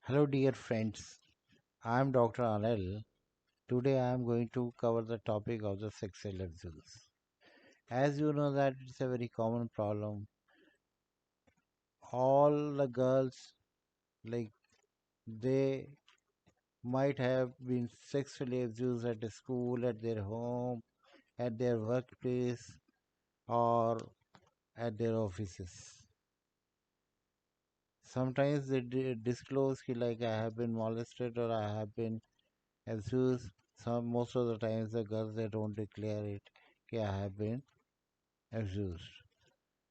Hello, dear friends. I am Dr. Anil. Today I am going to cover the topic of the sexual abuse. As you know that it's a very common problem. All the girls, like, they might have been sexually abused at the school, at their home, at their workplace, or at their offices. Sometimes they disclose ki, like, I have been molested or I have been abused. Most of the times the girls, they don't declare it कि I have been abused.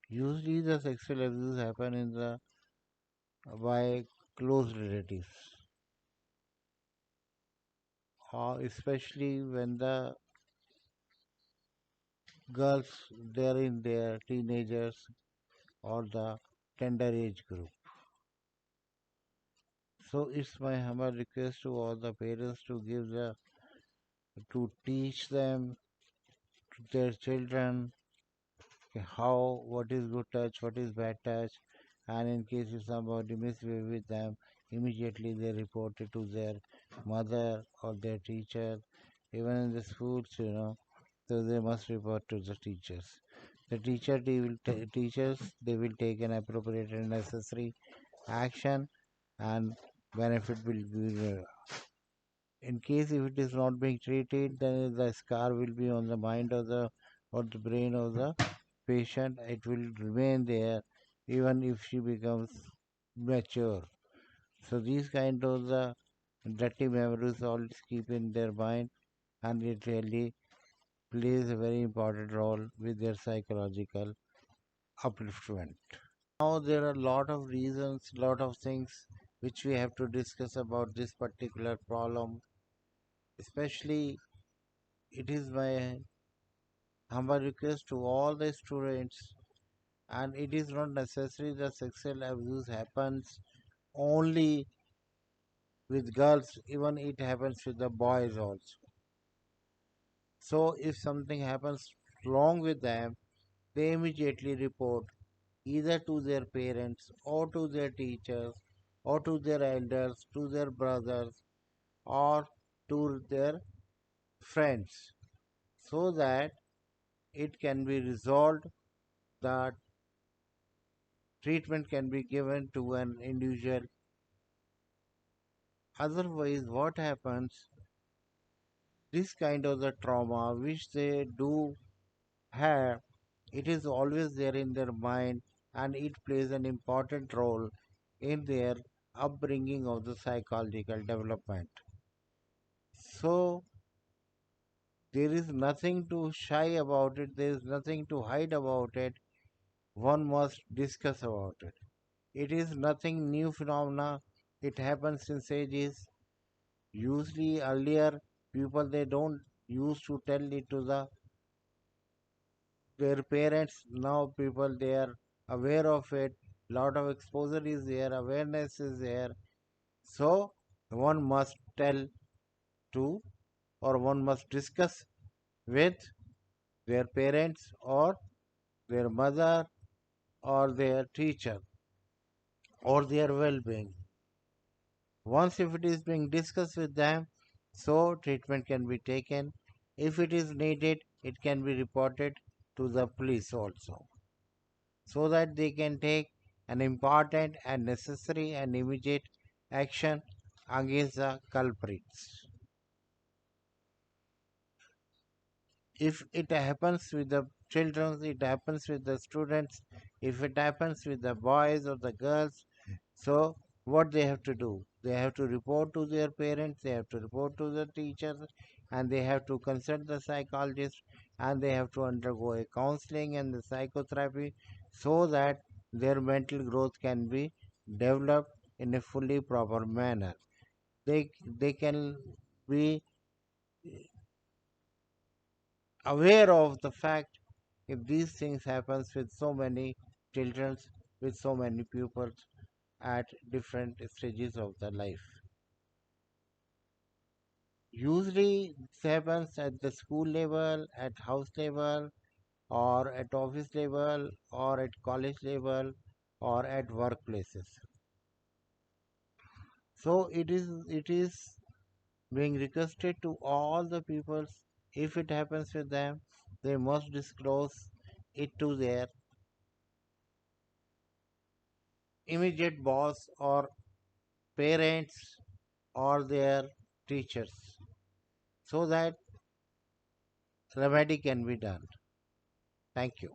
Usually the sexual abuse happen in the by close relatives, or especially when the girls, they're in their teenagers or the tender age group. So it's my humble request to all the parents to to teach them to their children how, what is good touch, what is bad touch, and in case if somebody misbehave with them, immediately they report it to their mother or their teacher. Even in the schools, so they must report to the teachers. The teachers, they will take an appropriate and necessary action, and benefit will be. In case if it is not being treated, then the scar will be on the mind of the or the brain of the patient. It will remain there even if she becomes mature. So these kind of the dirty memories always keep in their mind, and it really plays a very important role with their psychological upliftment. Now there are a lot of reasons, lot of things which we have to discuss about this particular problem. Especially, it is my humble request to all the students, and it is not necessary that sexual abuse happens only with girls, even it happens with the boys also. So if something happens wrong with them, they immediately report either to their parents or to their teachers or to their elders, to their brothers or to their friends, so that it can be resolved, that treatment can be given to an individual. Otherwise, what happens, this kind of the trauma which they do have, it is always there in their mind, and it plays an important role in their upbringing of the psychological development. So there is nothing to shy about it, there is nothing to hide about it. One must discuss about it. It is nothing new phenomena. It happens since ages. Usually earlier people, they don't used to tell it to their parents. Now people, they are aware of it. Lot of exposure is there, awareness is there. So one must tell to, or one must discuss with their parents or their mother or their teacher or their well-being. Once if it is being discussed with them, so treatment can be taken. If it is needed, it can be reported to the police also, so that they can take an important and necessary and immediate action against the culprits. If it happens with the children, it happens with the students, if it happens with the boys or the girls, so what they have to do? They have to report to their parents, they have to report to the teachers, and they have to consult the psychologist, and they have to undergo a counseling and the psychotherapy, so that their mental growth can be developed in a fully proper manner. They can be aware of the fact if these things happens with so many children, with so many pupils at different stages of their life. Usually this happens at the school level, at house level, or at office level, or at college level, or at workplaces. So it is being requested to all the peoples, if it happens with them, they must disclose it to their immediate boss or parents or their teachers, so that remedy can be done. Thank you.